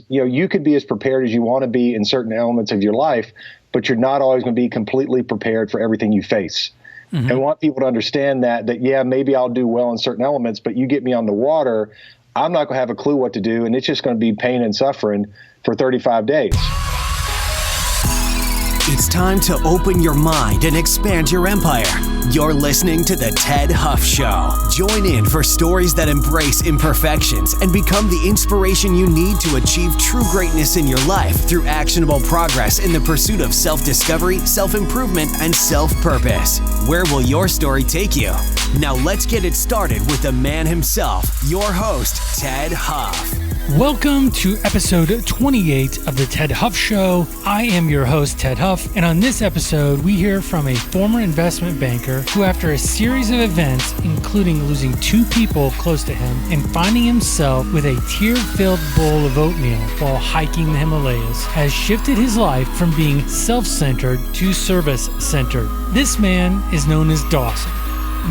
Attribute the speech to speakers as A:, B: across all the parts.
A: is, you could be as prepared as you want to be in certain elements of your life, but you're not always going to be completely prepared for everything you face. Mm-hmm. And I want people to understand that, yeah, maybe I'll do well in certain elements, but you get me on the water, I'm not going to have a clue what to do, and it's just going to be pain and suffering for 35 days.
B: It's time to open your mind and expand your empire. You're listening to The Ted Huff Show. Join in for stories that embrace imperfections and become the inspiration you need to achieve true greatness in your life through actionable progress in the pursuit of self-discovery, self-improvement, and self-purpose. Where will your story take you? Now let's get it started with the man himself, your host, Ted Huff.
C: Welcome to episode 28 of The Ted Huff Show. I am your host, Ted Huff, and on this episode, we hear from a former investment banker who, after a series of events, including losing 2 people close to him and finding himself with a tear-filled bowl of oatmeal while hiking the Himalayas, has shifted his life from being self-centered to service-centered. This man is known as Dawson.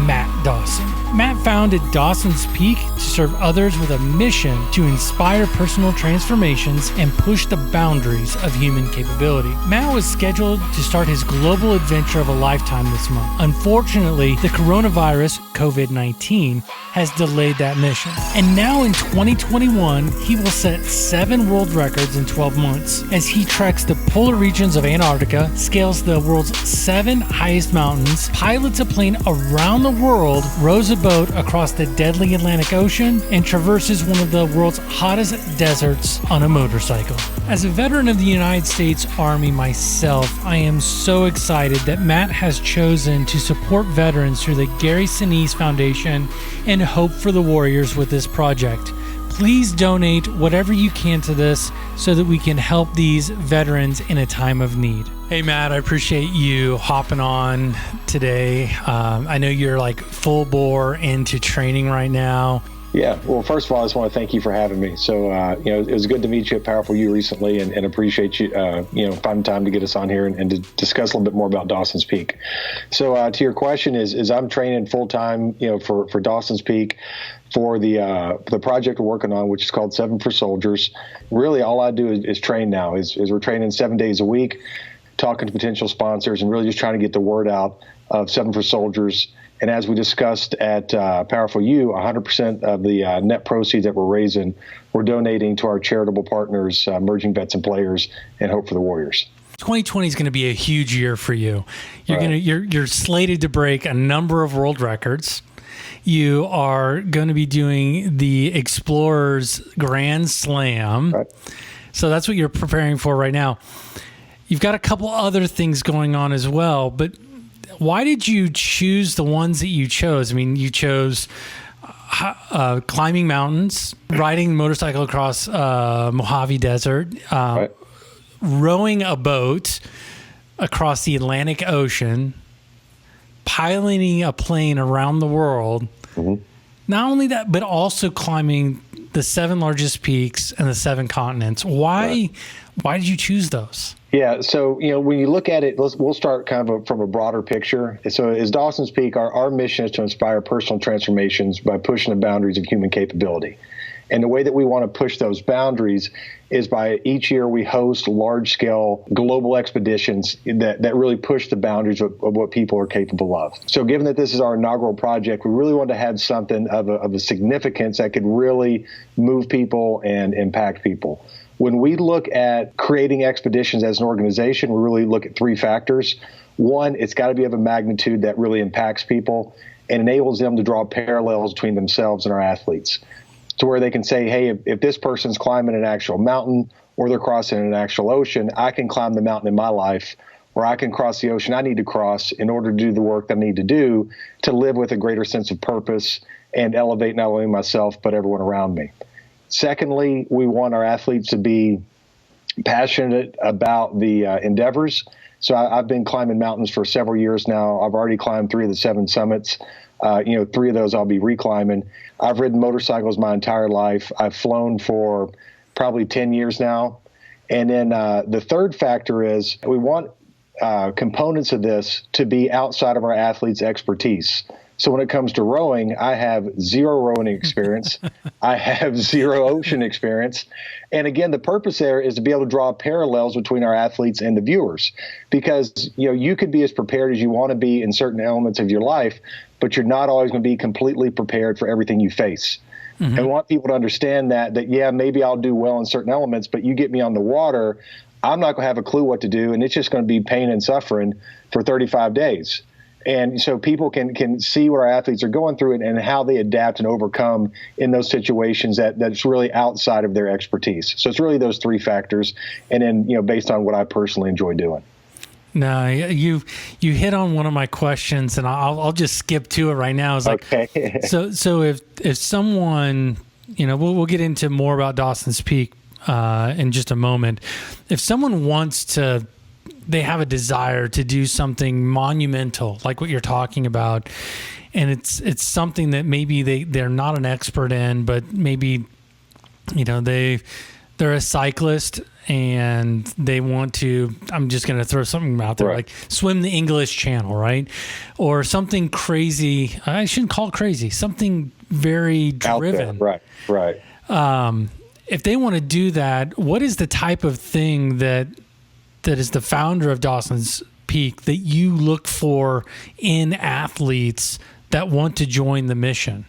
C: Matt Dawson. Matt founded Dawson's Peak to serve others with a mission to inspire personal transformations and push the boundaries of human capability. Matt was scheduled to start his global adventure of a lifetime this month. Unfortunately, the coronavirus, COVID-19, has delayed that mission. And now in 2021, he will set 7 world records in 12 months as he treks the polar regions of Antarctica, scales the world's 7 highest mountains, pilots a plane around the world, rows a boat across the deadly Atlantic Ocean, and traverses one of the world's hottest deserts on a motorcycle. As a veteran of the United States Army myself, I am so excited that Matt has chosen to support veterans through the Gary Sinise Foundation and Hope for the Warriors with this project. Please donate whatever you can to this so that we can help these veterans in a time of need. Hey, Matt, I appreciate you hopping on today. I know you're like full bore into training right now.
A: Yeah. Well, first of all, I just want to thank you for having me. So, it was good to meet you at Powerful You recently and appreciate you, finding time to get us on here and to discuss a little bit more about Dawson's Peak. So, to your question is I'm training full time, for Dawson's Peak for the project we're working on, which is called 7 for Soldiers. Really, all I do is train now is we're training 7 days a week, talking to potential sponsors and really just trying to get the word out of 7 for Soldiers. And as we discussed at Powerful You, 100% of the net proceeds that we're raising, we're donating to our charitable partners, Emerging Vets and Players, and Hope for the Warriors.
C: 2020 is going to be a huge year for you. You're slated to break a number of world records. You are going to be doing the Explorers Grand Slam. Right. So that's what you're preparing for right now. You've got a couple other things going on as well, but why did you choose the ones that you chose? I mean, you chose climbing mountains, riding a motorcycle across Mojave Desert, right, rowing a boat across the Atlantic Ocean, piloting a plane around the world. Mm-hmm. Not only that, but also climbing the 7 largest peaks and the 7 continents. Why did you choose those?
A: Yeah, so when you look at it, we'll start kind of from a broader picture. So as Dawson's Peak, our mission is to inspire personal transformations by pushing the boundaries of human capability. And the way that we want to push those boundaries is by each year we host large-scale global expeditions that really push the boundaries of what people are capable of. So given that this is our inaugural project, we really want to have something of a significance that could really move people and impact people. When we look at creating expeditions as an organization, we really look at 3 factors. One, it's got to be of a magnitude that really impacts people and enables them to draw parallels between themselves and our athletes, to where they can say, hey, if this person's climbing an actual mountain or they're crossing an actual ocean, I can climb the mountain in my life, or I can cross the ocean I need to cross in order to do the work that I need to do to live with a greater sense of purpose and elevate not only myself, but everyone around me. Secondly, we want our athletes to be passionate about the endeavors. So I've been climbing mountains for several years now. I've already climbed 3 of the 7 summits. 3 of those I'll be reclimbing. I've ridden motorcycles my entire life. I've flown for probably 10 years now. And then the third factor is we want components of this to be outside of our athletes' expertise. So when it comes to rowing, I have zero rowing experience. I have zero ocean experience. And again, the purpose there is to be able to draw parallels between our athletes and the viewers, because you could be as prepared as you want to be in certain elements of your life, but you're not always going to be completely prepared for everything you face. And I want people to understand that yeah, maybe I'll do well in certain elements, but you get me on the water, I'm not going to have a clue what to do, and it's just going to be pain and suffering for 35 days. And so people can see what our athletes are going through and how they adapt and overcome in those situations that's really outside of their expertise. So it's really those three factors, and then based on what I personally enjoy doing.
C: No, you hit on one of my questions, and I'll just skip to it right now. It's like,
A: okay.
C: so if someone, we'll get into more about Dawson's Peak in just a moment. If someone they have a desire to do something monumental, like what you're talking about, and it's something that maybe they're not an expert in, but maybe they're a cyclist and they want to, I'm just going to throw something out there,
A: right,
C: like swim the English Channel, right? Or something crazy. I shouldn't call it crazy. Something very driven.
A: Right.
C: If they want to do that, what is the type of thing that is the founder of Dawson's Peak that you look for in athletes that want to join the mission?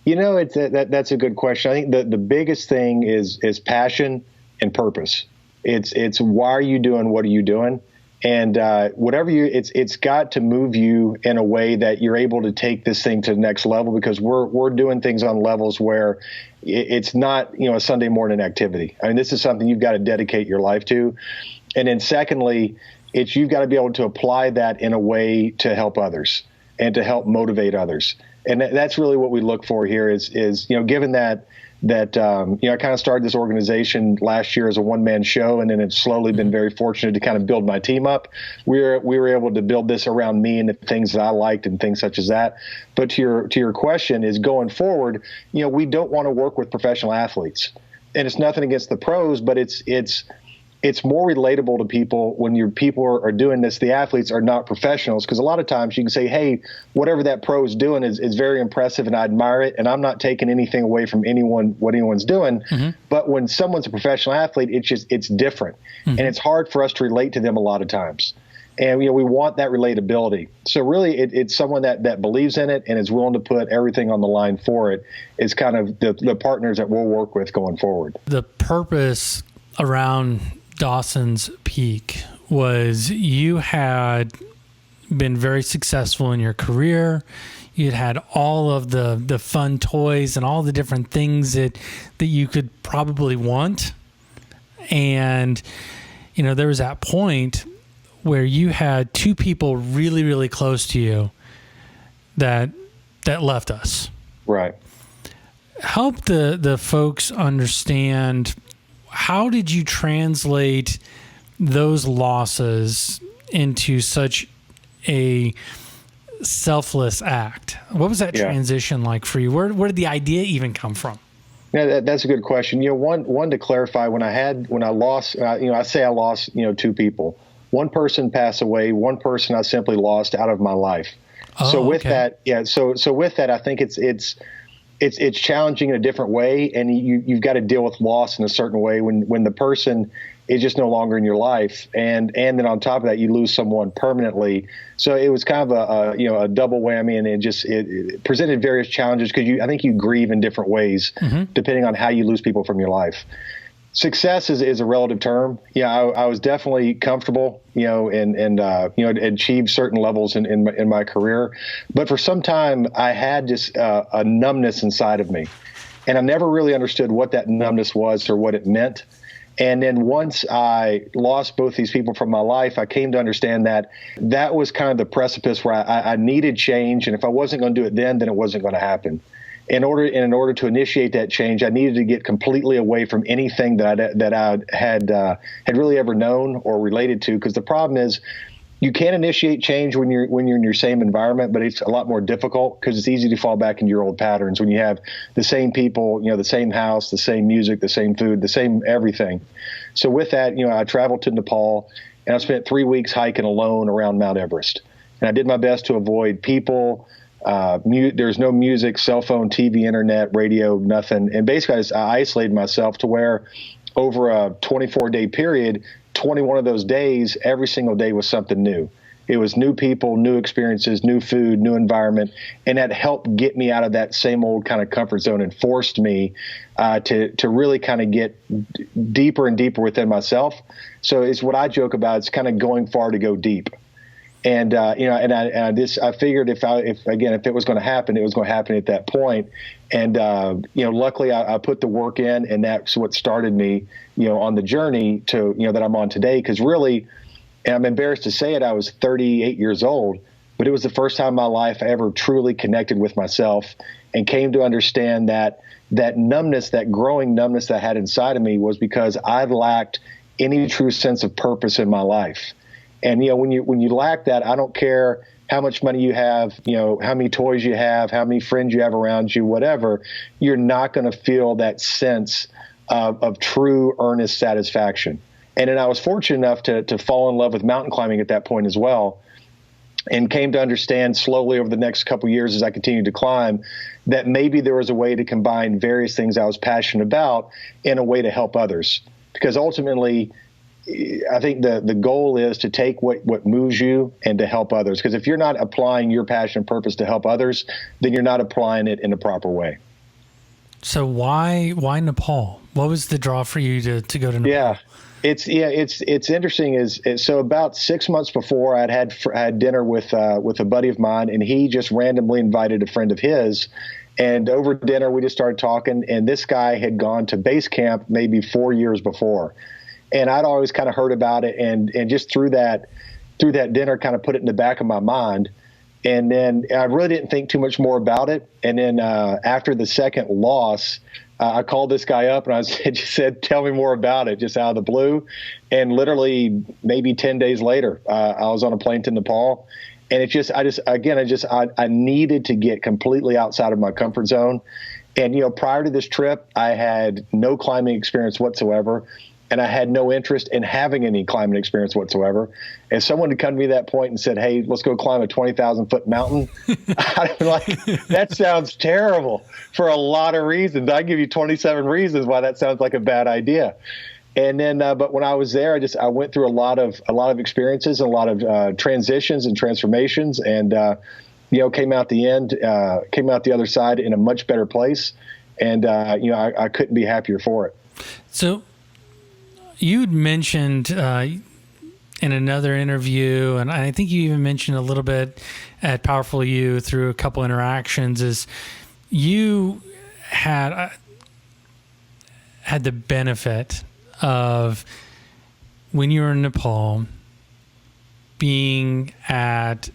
A: That's a good question. I think the biggest thing is passion and purpose. It's why are you doing what are you doing? And it's got to move you in a way that you're able to take this thing to the next level, because we're doing things on levels where it's not a Sunday morning activity. I mean, this is something you've got to dedicate your life to. And then secondly, you've got to be able to apply that in a way to help others and to help motivate others. And that's really what we look for here is given that I kind of started this organization last year as a one-man show, and then it's slowly been very fortunate to kind of build my team up. We were able to build this around me and the things that I liked and things such as that. But to your question is, going forward, we don't want to work with professional athletes, and it's nothing against the pros, but it's more relatable to people when your people are doing this. The athletes are not professionals, because a lot of times you can say, hey, whatever that pro is doing is very impressive and I admire it, and I'm not taking anything away from what anyone's doing. But when someone's a professional athlete, it's different. And it's hard for us to relate to them a lot of times. And we want that relatability. So really it's someone that believes in it and is willing to put everything on the line for it is kind of the partners that we'll work with going forward.
C: The purpose around Dawson's Peak was you had been very successful in your career. You'd had all of the fun toys and all the different things that you could probably want. And, there was that point where you had two people really, really close to you that left us.
A: Right.
C: Help the folks understand, how did you translate those losses into such a selfless act? What was that transition like for you? Where did the idea even come from?
A: Yeah, that's a good question. One to clarify, when I lost, I say I lost, two people. One person passed away. One person I simply lost out of my life. So with that, I think it's challenging in a different way, and you've got to deal with loss in a certain way when the person is just no longer in your life, and then on top of that you lose someone permanently. So it was kind of a double whammy, and it presented various challenges, because I think you grieve in different ways depending on how you lose people from your life. Success is a relative term. I was definitely comfortable, and achieved certain levels in my career. But for some time, I had just a numbness inside of me. And I never really understood what that numbness was or what it meant. And then once I lost both these people from my life, I came to understand that was kind of the precipice where I needed change. And if I wasn't going to do it then it wasn't going to happen. In order to initiate that change, I needed to get completely away from anything that I had really ever known or related to. Because the problem is, you can initiate change when you're in your same environment, but it's a lot more difficult, because it's easy to fall back into your old patterns when you have the same people, the same house, the same music, the same food, the same everything. So with that, I traveled to Nepal, and I spent 3 weeks hiking alone around Mount Everest. And I did my best to avoid people, There's no music, cell phone, TV, internet, radio, nothing. And basically, I isolated myself to where over a 24-day period, 21 of those days, every single day was something new. It was new people, new experiences, new food, new environment, and that helped get me out of that same old kind of comfort zone and forced me to really kind of get deeper and deeper within myself. So it's what I joke about. It's kind of going far to go deep. And I figured if it was going to happen, it was going to happen at that point. And luckily I put the work in, and that's what started me, on the journey to that I'm on today. Because really, and I'm embarrassed to say it, I was 38 years old, but it was the first time in my life I ever truly connected with myself and came to understand that numbness, that growing numbness that I had inside of me, was because I lacked any true sense of purpose in my life. And, when you lack that, I don't care how much money you have, how many toys you have, how many friends you have around you, whatever, you're not going to feel that sense of true, earnest satisfaction. And then I was fortunate enough to fall in love with mountain climbing at that point as well, and came to understand slowly over the next couple of years as I continued to climb that maybe there was a way to combine various things I was passionate about in a way to help others. Because ultimately, I think the goal is to take what moves you and to help others. Because if you're not applying your passion and purpose to help others, then you're not applying it in the proper way.
C: So why Nepal? What was the draw for you to go to Nepal?
A: Yeah. It's interesting. So about 6 months before, I had dinner with a buddy of mine, and he just randomly invited a friend of his. And over dinner, we just started talking. And this guy had gone to base camp maybe 4 years before, and I'd always kind of heard about it, and just through that dinner, kind of put it in the back of my mind. And then I really didn't think too much more about it. And then after the second loss, I called this guy up and I just said, tell me more about it, just out of the blue. And literally maybe 10 days later, I was on a plane to Nepal. And I needed to get completely outside of my comfort zone. And, prior to this trip, I had no climbing experience whatsoever. And I had no interest in having any climbing experience whatsoever. And someone had come to me at that point and said, hey, let's go climb a 20,000-foot mountain. I'm like, that sounds terrible for a lot of reasons. I give you 27 reasons why that sounds like a bad idea. And then, but when I was there, I went through a lot of experiences and a lot of transitions and transformations, and came out the other side in a much better place. And I couldn't be happier for it.
C: So you'd mentioned in another interview, and I think you even mentioned a little bit at Powerful You through a couple interactions, is you had the benefit of, when you were in Nepal, being at,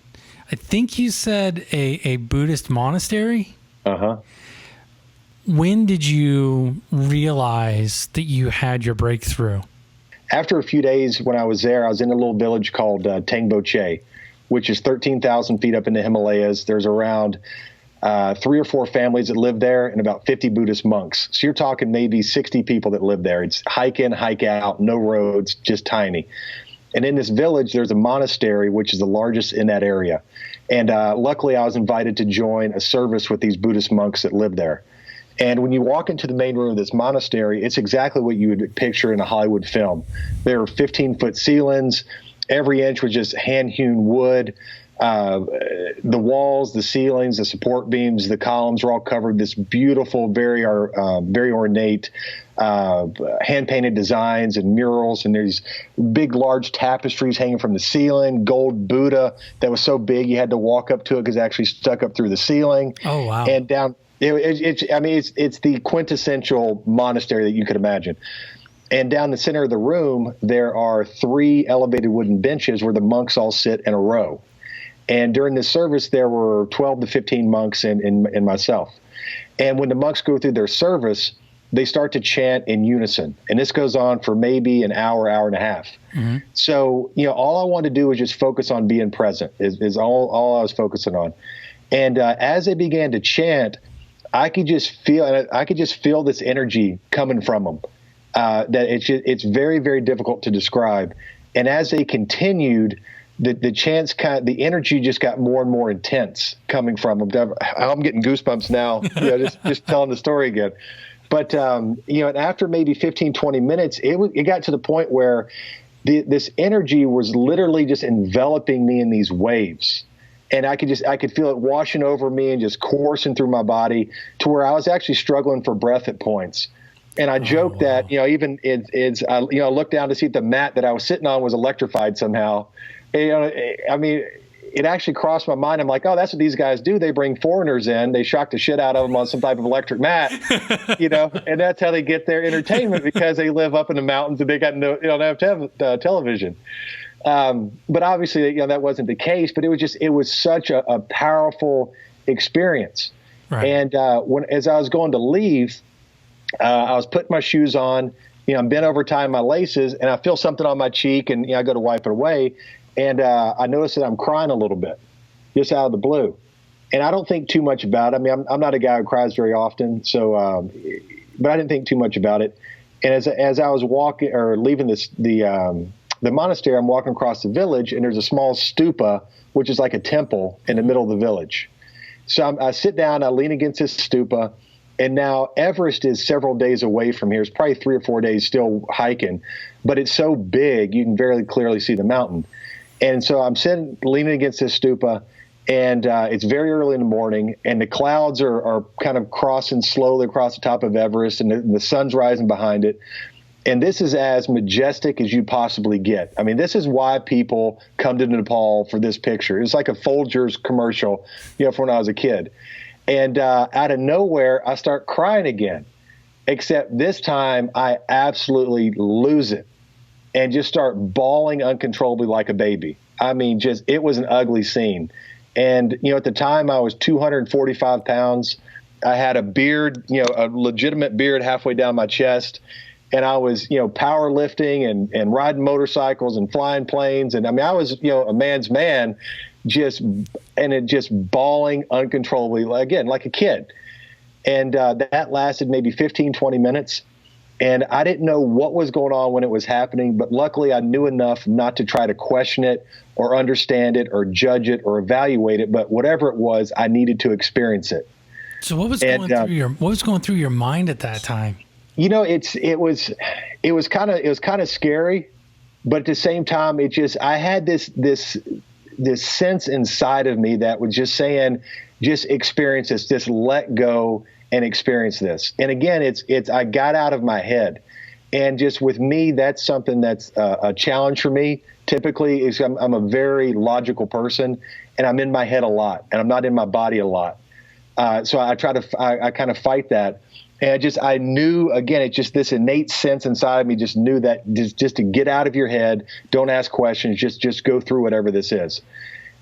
C: I think you said a Buddhist monastery?
A: Uh-huh.
C: When did you realize that you had your breakthrough?
A: After a few days when I was there, I was in a little village called Tangbo Che, which is 13,000 feet up in the Himalayas. There's around 3 or 4 families that live there and about 50 Buddhist monks. So you're talking maybe 60 people that live there. It's hike in, hike out, no roads, just tiny. And in this village, there's a monastery, which is the largest in that area. And luckily, I was invited to join a service with these Buddhist monks that live there. And when you walk into the main room of this monastery, it's exactly what you would picture in a Hollywood film. There are 15-foot ceilings. Every inch was just hand-hewn wood. The walls, the ceilings, the support beams, the columns were all covered this beautiful, very ornate, hand-painted designs and murals. And there's big, large tapestries hanging from the ceiling, gold Buddha that was so big you had to walk up to it because it actually stuck up through the ceiling.
C: Oh, wow.
A: And down. It's the quintessential monastery that you could imagine. And down the center of the room, there are 3 elevated wooden benches where the monks all sit in a row. And during this service, there were 12 to 15 monks and myself. And when the monks go through their service, they start to chant in unison. And this goes on for maybe an hour, hour and a half. Mm-hmm. So, all I wanted to do was just focus on being present is all I was focusing on. And as they began to chant, I could just feel this energy coming from them. That it's very, very difficult to describe. And as they continued, the chance, the energy just got more and more intense coming from them. I'm getting goosebumps now, just telling the story again. But, and after maybe 15, 20 minutes, it got to the point where this energy was literally just enveloping me in these waves. And I could feel it washing over me and just coursing through my body to where I was actually struggling for breath at points. And I joked that, even I looked down to see if the mat that I was sitting on was electrified somehow. And, it actually crossed my mind. I'm like, oh, that's what these guys do. They bring foreigners in. They shock the shit out of them on some type of electric mat, and that's how they get their entertainment because they live up in the mountains and they got no, they don't have television. But obviously, that wasn't the case. But it was such a powerful experience. Right. And as I was going to leave, I was putting my shoes on. I'm bent over tying my laces, and I feel something on my cheek, and I go to wipe it away. And I noticed that I'm crying a little bit, just out of the blue. And I don't think too much about it. I mean, I'm not a guy who cries very often, so but I didn't think too much about it. And as I was walking or leaving the monastery, I'm walking across the village, and there's a small stupa, which is like a temple in the middle of the village. So I sit down, I lean against this stupa, and now Everest is several days away from here. It's probably 3 or 4 days still hiking, but it's so big you can very clearly see the mountain. And so I'm sitting, leaning against this stupa, and it's very early in the morning, and the clouds are kind of crossing slowly across the top of Everest, and the sun's rising behind it. And this is as majestic as you possibly get. I mean, this is why people come to Nepal for this picture. It's like a Folgers commercial, from when I was a kid. And out of nowhere, I start crying again, except this time I absolutely lose it and just start bawling uncontrollably like a baby. I mean, it was an ugly scene. And, at the time I was 245 pounds. I had a beard, a legitimate beard halfway down my chest. And I was, powerlifting and riding motorcycles and flying planes. And I mean, I was, a man's man, just bawling uncontrollably, again, like a kid. And that lasted maybe 15, 20 minutes. And I didn't know what was going on when it was happening, but luckily I knew enough not to try to question it or understand it or judge it or evaluate it. But whatever it was, I needed to experience it.
C: So what was going through your mind at that time?
A: It was kind of scary, but at the same time, I had this sense inside of me that was just saying, just experience this, just let go and experience this. And again, I got out of my head, and just with me, that's something that's a challenge for me. Typically, I'm a very logical person, and I'm in my head a lot, and I'm not in my body a lot. So I kind of fight that. And I knew, again, it's just this innate sense inside of me, just knew that just to get out of your head, don't ask questions, just go through whatever this is.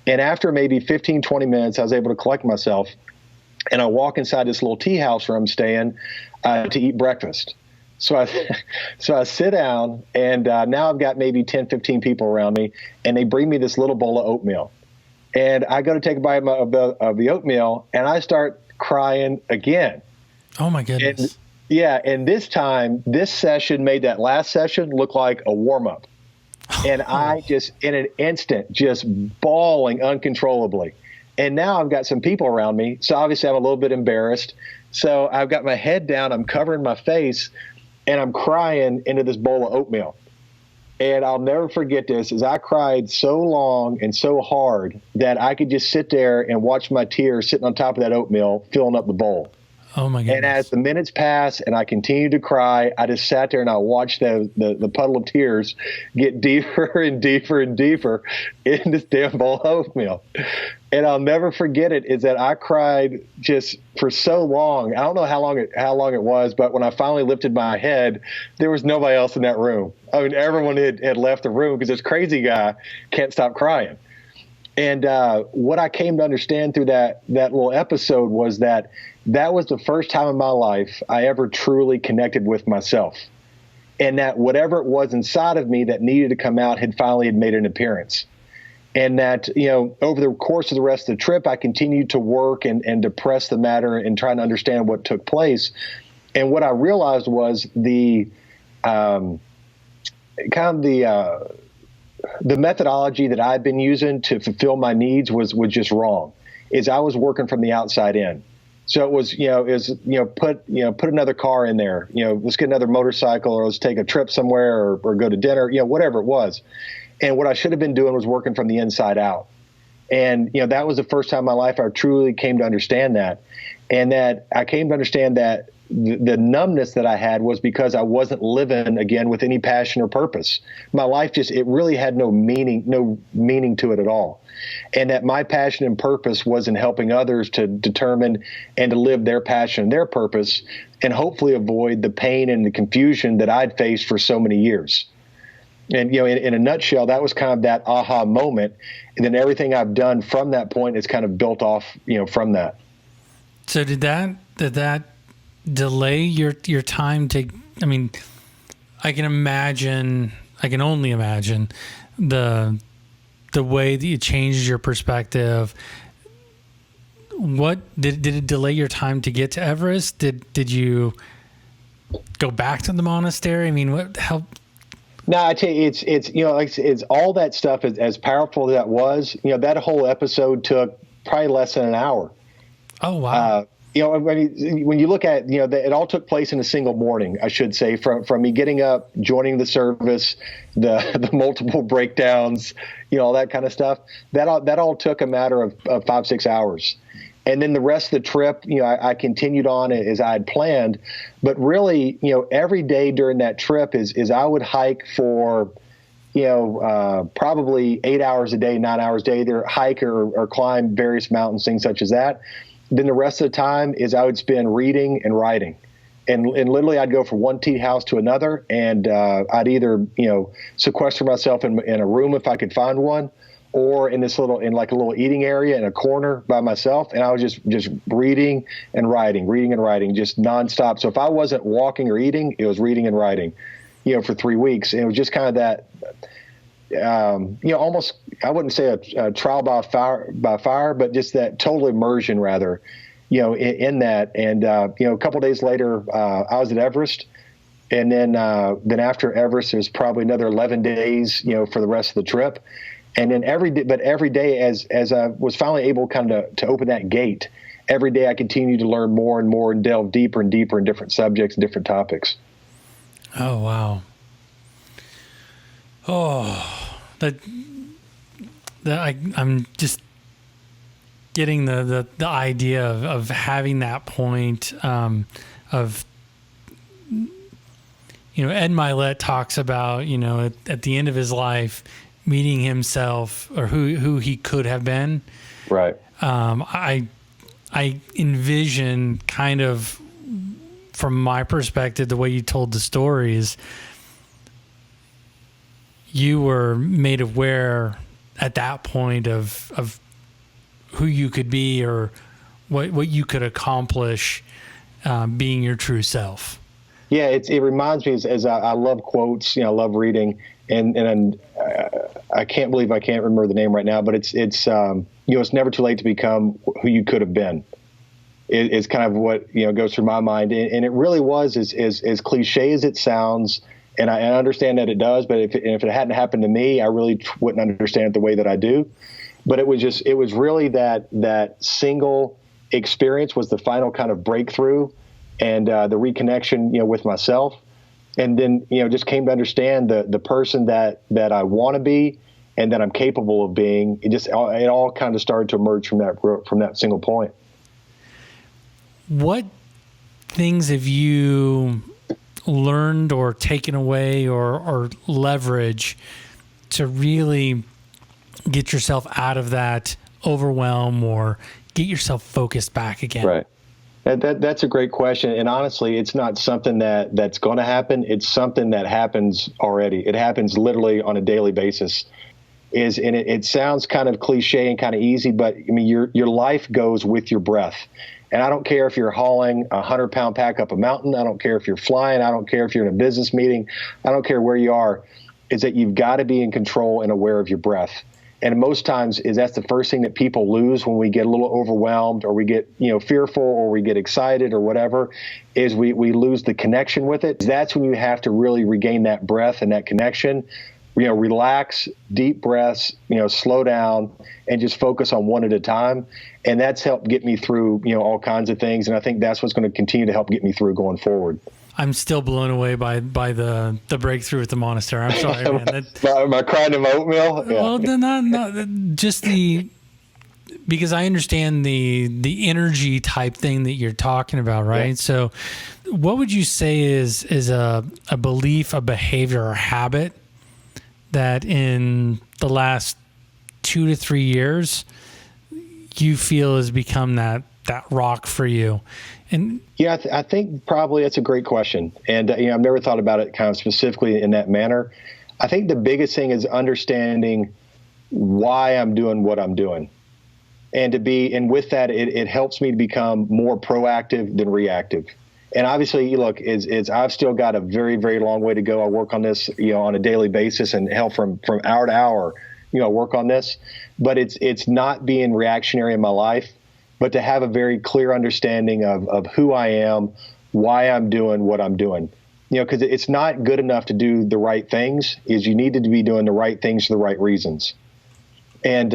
A: And after maybe 15, 20 minutes, I was able to collect myself, and I walk inside this little tea house where I'm staying to eat breakfast. So I sit down, and now I've got maybe 10, 15 people around me, and they bring me this little bowl of oatmeal. And I go to take a bite of the oatmeal, and I start crying again.
C: Oh my goodness.
A: And this time, this session made that last session look like a warm-up. And I just, in an instant, just bawling uncontrollably. And now I've got some people around me, so obviously I'm a little bit embarrassed. So I've got my head down, I'm covering my face, and I'm crying into this bowl of oatmeal. And I'll never forget this, is I cried so long and so hard that I could just sit there and watch my tears sitting on top of that oatmeal, filling up the bowl.
C: Oh my goodness.
A: And as the minutes passed and I continued to cry, I just sat there and I watched the puddle of tears get deeper and deeper and deeper in this damn bowl of oatmeal. And I'll never forget it, is that I cried just for so long. I don't know how long it was, but when I finally lifted my head, there was nobody else in that room. I mean, everyone had left the room because this crazy guy can't stop crying. And what I came to understand through that little episode was that was the first time in my life I ever truly connected with myself. And that whatever it was inside of me that needed to come out had finally made an appearance. And that, over the course of the rest of the trip, I continued to work and to press the matter and try to understand what took place. And what I realized was the methodology that I'd been using to fulfill my needs was just wrong. Is I was working from the outside in. So it was, put another car in there, let's get another motorcycle, or let's take a trip somewhere, or go to dinner, whatever it was. And what I should have been doing was working from the inside out. And, that was the first time in my life I truly came to understand that. And that I came to understand that the numbness that I had was because I wasn't living again with any passion or purpose. My life it really had no meaning to it at all. And that my passion and purpose was in helping others to determine and to live their passion and their purpose, and hopefully avoid the pain and the confusion that I'd faced for so many years. And, in a nutshell, that was kind of that aha moment. And then everything I've done from that point is kind of built off, from that.
C: So did that delay your time to, I can only imagine the way that you changed your perspective. What did it delay your time to get to Everest? Did you go back to the monastery? What helped?
A: No, I tell you, it's all that stuff. As powerful as that was, that whole episode took probably less than an hour.
C: Oh, wow.
A: When you look at, it all took place in a single morning, I should say, from me getting up, joining the service, the multiple breakdowns, all that kind of stuff. That all took a matter of 5-6 hours. And then the rest of the trip, I continued on as I had planned. But really, every day during that trip is I would hike for, probably 8 hours a day, 9 hours a day, either hike or climb various mountains, things such as that. Then the rest of the time is I would spend reading and writing. And literally I'd go from one tea house to another, and I'd either, sequester myself in a room if I could find one, or in like a little eating area in a corner by myself. And I was just reading and writing, just nonstop. So if I wasn't walking or eating, it was reading and writing, for 3 weeks. And it was just kind of that, almost, I wouldn't say a trial by fire, but just that total immersion rather, in that. And, a couple of days later, I was at Everest. And then after Everest, there's probably another 11 days, for the rest of the trip. And then every day as I was finally able kind of to open that gate, every day I continued to learn more and more and delve deeper and deeper in different subjects and different topics.
C: Oh, wow. Oh, I'm just getting the idea of having that point of, Ed Milet talks about, at the end of his life, meeting himself or who he could have been.
A: Right.
C: I envision kind of from my perspective, the way you told the story is you were made aware at that point of who you could be or what you could accomplish being your true self.
A: Yeah, it reminds me as I love quotes, I love reading, and I can't believe I can't remember the name right now, but it's never too late to become who you could have been. It's kind of what goes through my mind, and it really was as cliche as it sounds, and I understand that it does. But if it hadn't happened to me, I really wouldn't understand it the way that I do. But it was really that single experience was the final kind of breakthrough, and the reconnection with myself, and then just came to understand the person that I want to be and that I'm capable of being. It all kind of started to emerge from that single point.
C: What things have you learned or taken away or leverage to really get yourself out of that overwhelm or get yourself focused back again?
A: Right. That's a great question. And honestly, it's not something that's going to happen. It's something that happens already. It happens literally on a daily basis. It sounds kind of cliche and kind of easy, but I mean, your life goes with your breath. And I don't care if you're hauling a 100-pound pack up a mountain. I don't care if you're flying. I don't care if you're in a business meeting. I don't care where you are. Is that you've got to be in control and aware of your breath. And most times that's the first thing that people lose when we get a little overwhelmed or we get fearful or we get excited or whatever, is we lose the connection with it. That's when you have to really regain that breath and that connection relax, deep breaths, slow down, and just focus on one at a time. And that's helped get me through, all kinds of things. And I think that's what's going to continue to help get me through going forward. I'm
C: still blown away by the breakthrough at the monastery. I'm sorry, man.
A: Am I crying in oatmeal? Yeah.
C: Well, not just because I understand the energy type thing that you're talking about, right? Yeah. So what would you say is a belief, a behavior, or habit that in the last 2 to 3 years you feel has become that rock for you? And
A: yeah, I think probably that's a great question. And, I've never thought about it kind of specifically in that manner. I think the biggest thing is understanding why I'm doing what I'm doing. And with that, it helps me to become more proactive than reactive. And obviously, look, I've still got a very, very long way to go. I work on this, on a daily basis, and hell, from hour to hour, work on this. But it's not being reactionary in my life, but to have a very clear understanding of who I am, why I'm doing what I'm doing. Because it's not good enough to do the right things. You need to be doing the right things for the right reasons. And,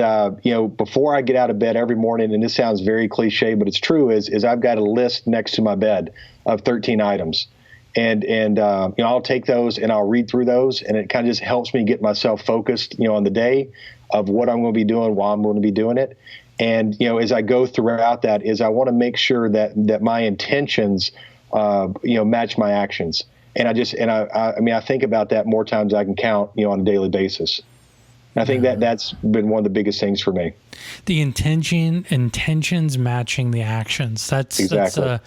A: before I get out of bed every morning, and this sounds very cliche, but it's true, is I've got a list next to my bed of 13 items. And I'll take those and I'll read through those, and it kind of just helps me get myself focused, on the day of what I'm going to be doing, why I'm going to be doing it. And, as I go throughout that, I want to make sure that my intentions, match my actions. And I think about that more times than I can count, on a daily basis. I think that's been one of the biggest things for me.
C: The intentions matching the actions.
A: Exactly.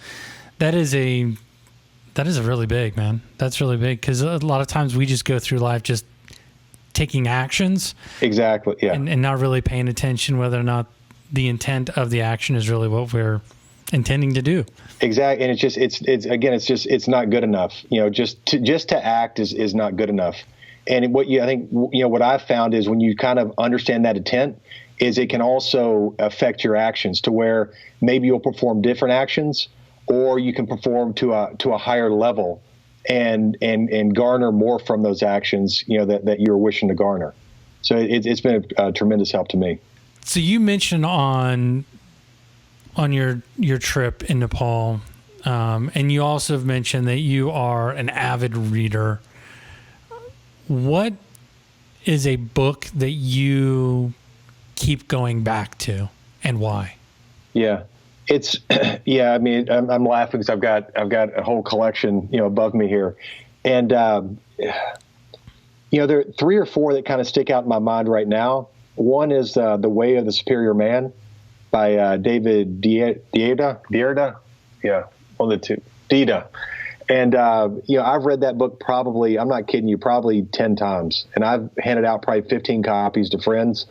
C: That is really big, man. That's really big, because a lot of times we just go through life just taking actions.
A: Exactly. Yeah.
C: And not really paying attention whether or not the intent of the action is really what we're intending to do.
A: Exactly. And it's not good enough. Just to act is not good enough. And what I've found is when you kind of understand that intent, is it can also affect your actions to where maybe you'll perform different actions, or you can perform to a higher level and garner more from those actions, that you're wishing to garner. So it's been a tremendous help to me.
C: So you mentioned on your trip in Nepal, and you also have mentioned that you are an avid reader. What is a book that you keep going back to, and why?
A: Yeah, I'm laughing because I've got a whole collection, above me here. And, there are 3 or 4 that kind of stick out in my mind right now. One is The Way of the Superior Man by David Deida. Yeah, one of the two. Deida. And, I've read that book probably, I'm not kidding you, probably 10 times. And I've handed out probably 15 copies to friends.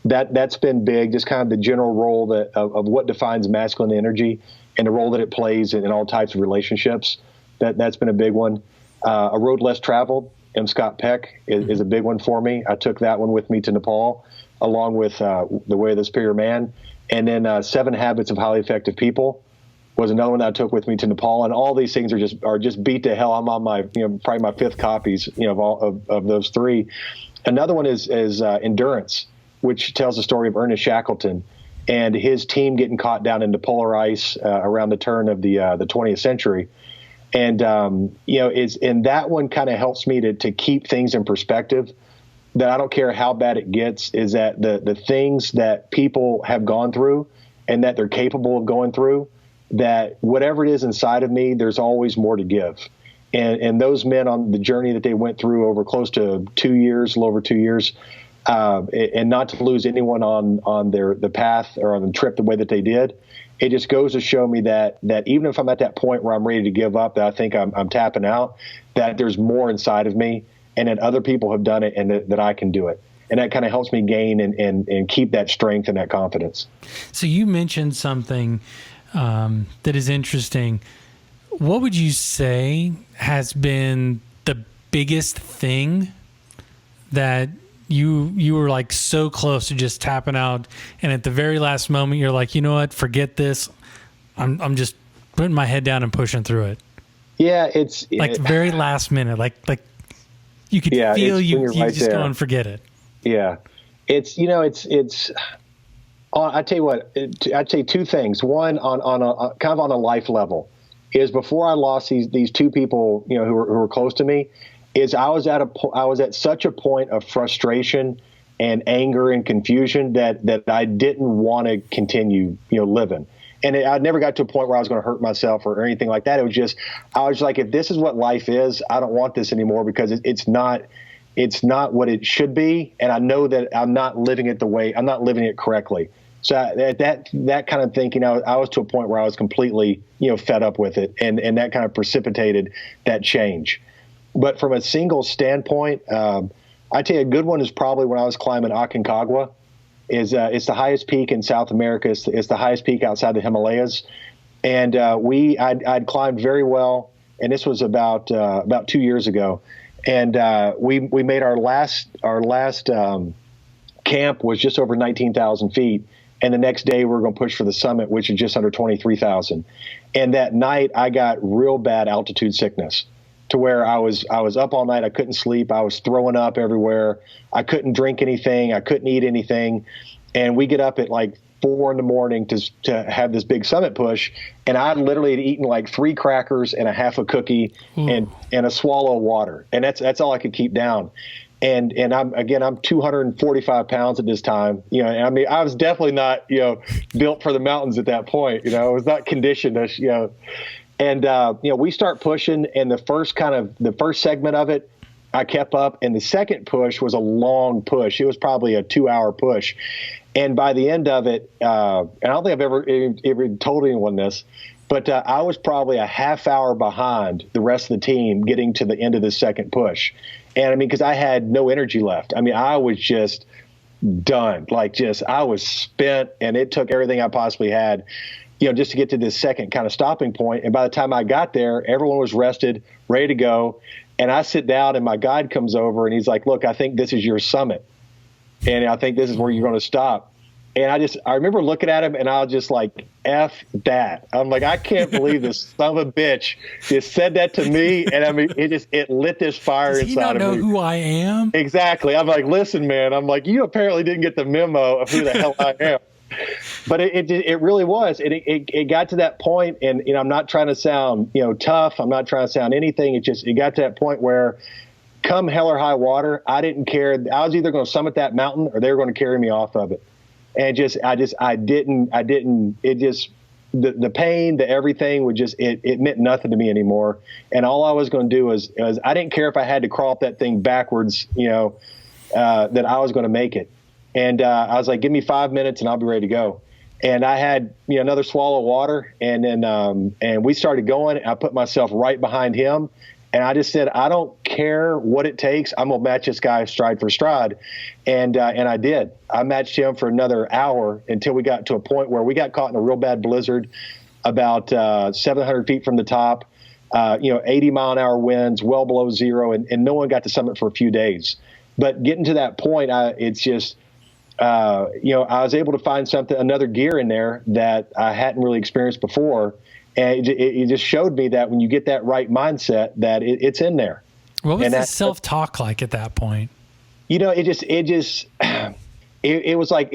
A: That's been big, just kind of the general role of what defines masculine energy and the role that it plays in all types of relationships. That's been a big one. A Road Less Traveled, M. Scott Peck, is a big one for me. I took that one with me to Nepal, along with The Way of the Superior Man. And then 7 Habits of Highly Effective People was another one that I took with me to Nepal. And all these things are just beat to hell. I'm on my, probably my 5th copies, of all of those 3. Another one is Endurance, which tells the story of Ernest Shackleton and his team getting caught down into polar ice around the turn of the 20th century. And, and that one kind of helps me to keep things in perspective, that I don't care how bad it gets, is that the things that people have gone through and that they're capable of going through, that whatever it is inside of me, there's always more to give. And those men on the journey that they went through over close to 2 years, a little over 2 years, and not to lose anyone on the path or on the trip the way that they did, it just goes to show me that even if I'm at that point where I'm ready to give up, that I think I'm tapping out, that there's more inside of me, and that other people have done it, and that I can do it. And that kind of helps me gain and keep that strength and that confidence.
C: So you mentioned something that is interesting. What would you say has been the biggest thing that you were like so close to just tapping out, and at the very last moment you're like, you know what, forget this, I'm just putting my head down and pushing through it?
A: Yeah, it's
C: like very last minute, like You could feel you
A: right
C: just
A: there.
C: go and forget it.
A: Yeah. It's I tell you what, I'd say two things. One on a kind of on a life level is before I lost these two people, who were close to me, is I was at such a point of frustration and anger and confusion that I didn't want to continue, living. And I never got to a point where I was going to hurt myself or anything like that. It was just, I was like, if this is what life is, I don't want this anymore because it's not what it should be. And I know that I'm not living it correctly. So that kind of thinking, I was to a point where I was completely, fed up with it. And that kind of precipitated that change. But from a single standpoint, I tell you a good one is probably when I was climbing Aconcagua. It's the highest peak in South America. It's the highest peak outside the Himalayas. And I'd climbed very well. And this was about 2 years ago. And we made our last camp was just over 19,000 feet. And the next day we were going to push for the summit, which is just under 23,000. And that night I got real bad altitude sickness to where I was up all night. I couldn't sleep. I was throwing up everywhere. I couldn't drink anything. I couldn't eat anything. And we get up at like 4 a.m. to have this big summit push. And I literally had eaten like 3 crackers and a half a cookie and a swallow of water. And that's all I could keep down. And I'm 245 pounds at this time, and I mean, I was definitely not, built for the mountains at that point. I was not conditioned, and we start pushing, and the first segment of it, I kept up, and the second push was a long push. It was probably a 2-hour push. And by the end of it, and I don't think I've ever told anyone this, but I was probably a half hour behind the rest of the team getting to the end of the second push. And I mean, because I had no energy left. I mean, I was just done. I was spent, and it took everything I possibly had, just to get to this second kind of stopping point. And by the time I got there, everyone was rested, ready to go. And I sit down, and my guide comes over, and he's like, "Look, I think this is your summit, and I think this is where you're going to stop." And I remember looking at him, and I was just like, F that. I'm like, I can't believe this son of a bitch just said that to me. And I mean, it lit this fire inside of me. Does he not know
C: who I am?
A: Exactly. I'm like, listen, man, I'm like, you apparently didn't get the memo of who the hell I am. But it really was. It got to that point, and I'm not trying to sound tough. I'm not trying to sound anything. It got to that point where, come hell or high water, I didn't care. I was either going to summit that mountain or they were going to carry me off of it. And I didn't, the pain, the everything would it meant nothing to me anymore. And all I was going to do was I didn't care if I had to crawl up that thing backwards, that I was going to make it. And I was like, give me 5 minutes and I'll be ready to go. And I had, another swallow of water, and then, and we started going. I put myself right behind him. And I just said, I don't care what it takes. I'm going to match this guy stride for stride. And I did. I matched him for another hour until we got to a point where we got caught in a real bad blizzard about 700 feet from the top, 80-mile-an-hour winds, well below zero, and no one got to summit for a few days. But getting to that point, I was able to find another gear in there that I hadn't really experienced before. And it just showed me that when you get that right mindset, that it's in there.
C: What was the self-talk like at that point?
A: It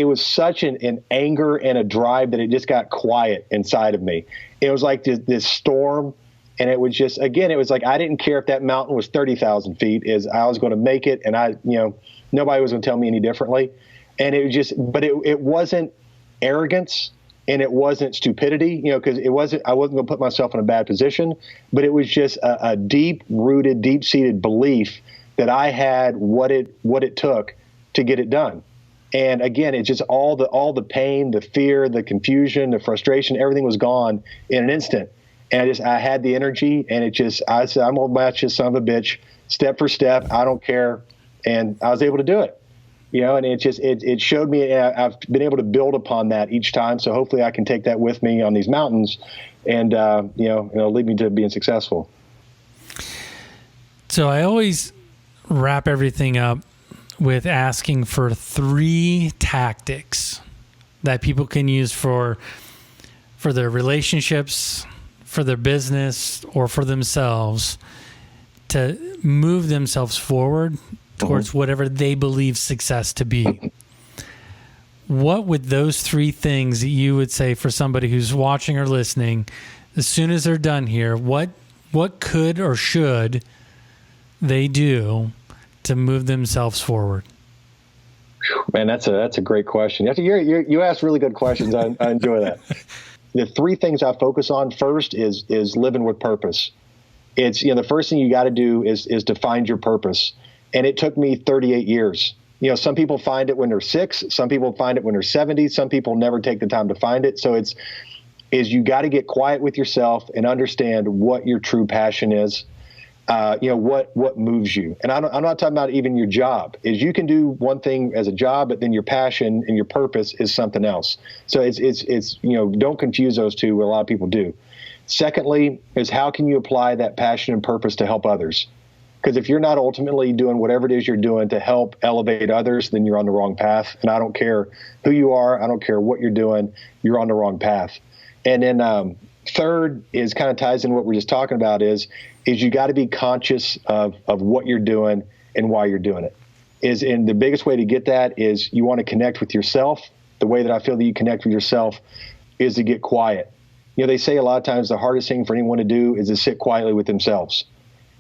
A: was such an anger and a drive that it just got quiet inside of me. It was like this storm, and it was just, again, it was like I didn't care if that mountain was 30,000 feet, I was going to make it, and nobody was going to tell me any differently. And it was just, but it wasn't arrogance. And it wasn't stupidity, because I wasn't going to put myself in a bad position, but it was just a deep-rooted, deep-seated belief that I had what it took to get it done. And again, it's just all the pain, the fear, the confusion, the frustration, everything was gone in an instant. And I had the energy, and I said, I'm going to match this son of a bitch, step for step. I don't care. And I was able to do it. And it showed me, and I've been able to build upon that each time. So hopefully I can take that with me on these mountains, and it'll lead me to being successful.
C: So I always wrap everything up with asking for 3 tactics that people can use for their relationships, for their business, or for themselves to move themselves forward towards whatever they believe success to be. What would those three things that you would say for somebody who's watching or listening, as soon as they're done here, what could or should they do to move themselves forward?
A: Man, that's a great question. You ask really good questions. I enjoy that. The three things I focus on first is living with purpose. It's, the first thing you got to do is to find your purpose. And it took me 38 years. Some people find it when they're 6, some people find it when they're 70, some people never take the time to find it. So you got to get quiet with yourself and understand what your true passion is. What moves you. And I'm not talking about even your job. Is you can do one thing as a job, but then your passion and your purpose is something else. So it's don't confuse those two, what a lot of people do. Secondly is, how can you apply that passion and purpose to help others? Because if you're not ultimately doing whatever it is you're doing to help elevate others, then you're on the wrong path. And I don't care who you are. I don't care what you're doing. You're on the wrong path. And then third is kind of ties in what we're just talking about is you got to be conscious of what you're doing and why you're doing it. And the biggest way to get that is you want to connect with yourself. The way that I feel that you connect with yourself is to get quiet. They say a lot of times the hardest thing for anyone to do is to sit quietly with themselves.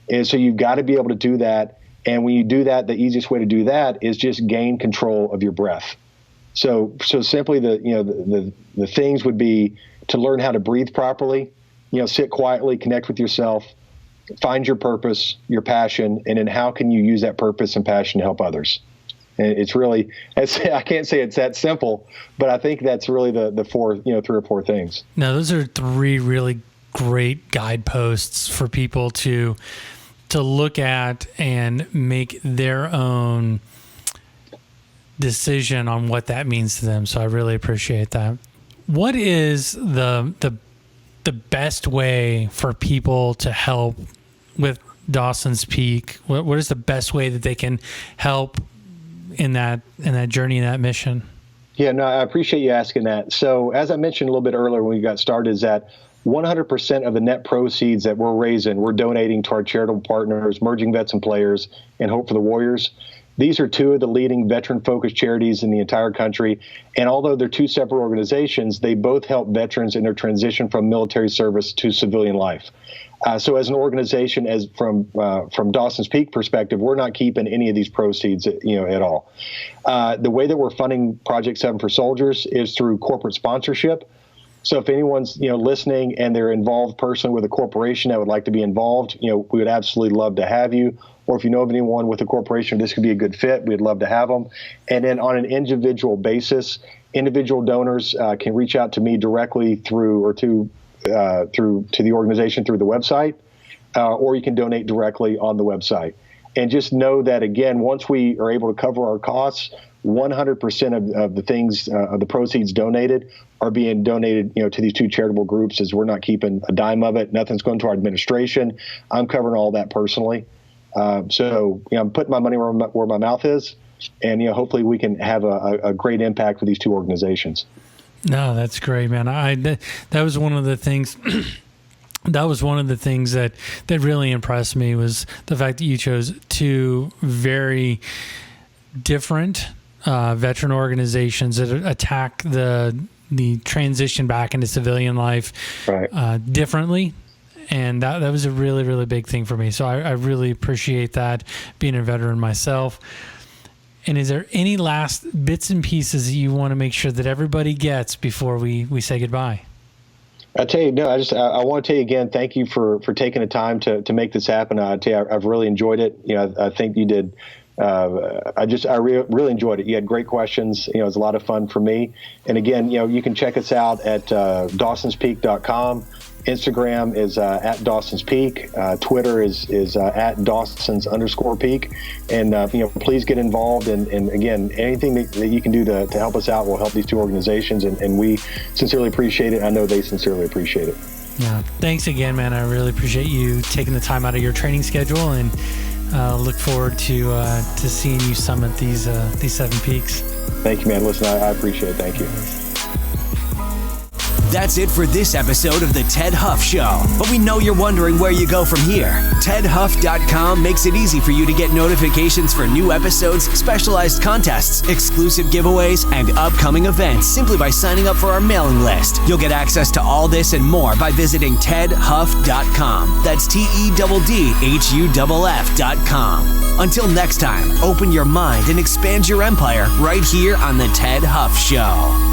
A: And so you've got to be able to do that. And when you do that, the easiest way to do that is just gain control of your breath. So simply the things would be to learn how to breathe properly, sit quietly, connect with yourself, find your purpose, your passion, and then how can you use that purpose and passion to help others? And it's really, I can't say it's that simple, but I think that's really the four, 3 or 4 things.
C: Now, those are 3 really great guideposts for people to look at and make their own decision on what that means to them. So I really appreciate that. What is the best way for people to help with Dawson's Peak? What is the best way that they can help in that journey, in that mission?
A: Yeah, no, I appreciate you asking that. So as I mentioned a little bit earlier when we got started, is that 100% of the net proceeds that we're raising, we're donating to our charitable partners, Merging Vets and Players, and Hope for the Warriors. These are 2 of the leading veteran-focused charities in the entire country. And although they're 2 separate organizations, they both help veterans in their transition from military service to civilian life. So as an organization, from Dawson's Peak perspective, we're not keeping any of these proceeds, at all. The way that we're funding Project 7 for Soldiers is through corporate sponsorship. So if anyone's, listening and they're involved person with a corporation that would like to be involved, we would absolutely love to have you. Or if you know of anyone with a corporation, this could be a good fit, we'd love to have them. And then on an individual basis, individual donors can reach out to me directly through to the organization through the website, or you can donate directly on the website. And just know that, again, once we are able to cover our costs, 100% of the things, of the proceeds donated are being donated, to these 2 charitable groups, as we're not keeping a dime of it. Nothing's going to our administration. I'm covering all that personally. So I'm putting my money where my mouth is, and hopefully we can have a great impact with these 2 organizations.
C: No, that's great, man. That was one of the things. That was one of the things that really impressed me, was the fact that you chose 2 very different veteran organizations that attack the transition back into civilian life differently. And that was a really, really big thing for me. So I really appreciate that, being a veteran myself. And is there any last bits and pieces that you want to make sure that everybody gets before we say goodbye?
A: I tell you, no, I want to tell you again, thank you for taking the time to make this happen. I tell you, I've really enjoyed it. I think you did. I really enjoyed it. You had great questions. It was a lot of fun for me. And again, you can check us out at dawsonspeak.com. Instagram is at Dawson's Peak. Twitter is at Dawson's_Peak. And, please get involved. And again, anything that you can do to help us out will help these 2 organizations. And we sincerely appreciate it. I know they sincerely appreciate it.
C: Yeah. Thanks again, man. I really appreciate you taking the time out of your training schedule, and look forward to seeing you summit these 7 peaks.
A: Thank you, man. Listen, I appreciate it. Thank you.
B: That's it for this episode of The Ted Huff Show. But we know you're wondering where you go from here. TedHuff.com makes it easy for you to get notifications for new episodes, specialized contests, exclusive giveaways, and upcoming events simply by signing up for our mailing list. You'll get access to all this and more by visiting TedHuff.com. That's TEDDHUFF.com. Until next time, open your mind and expand your empire right here on The Ted Huff Show.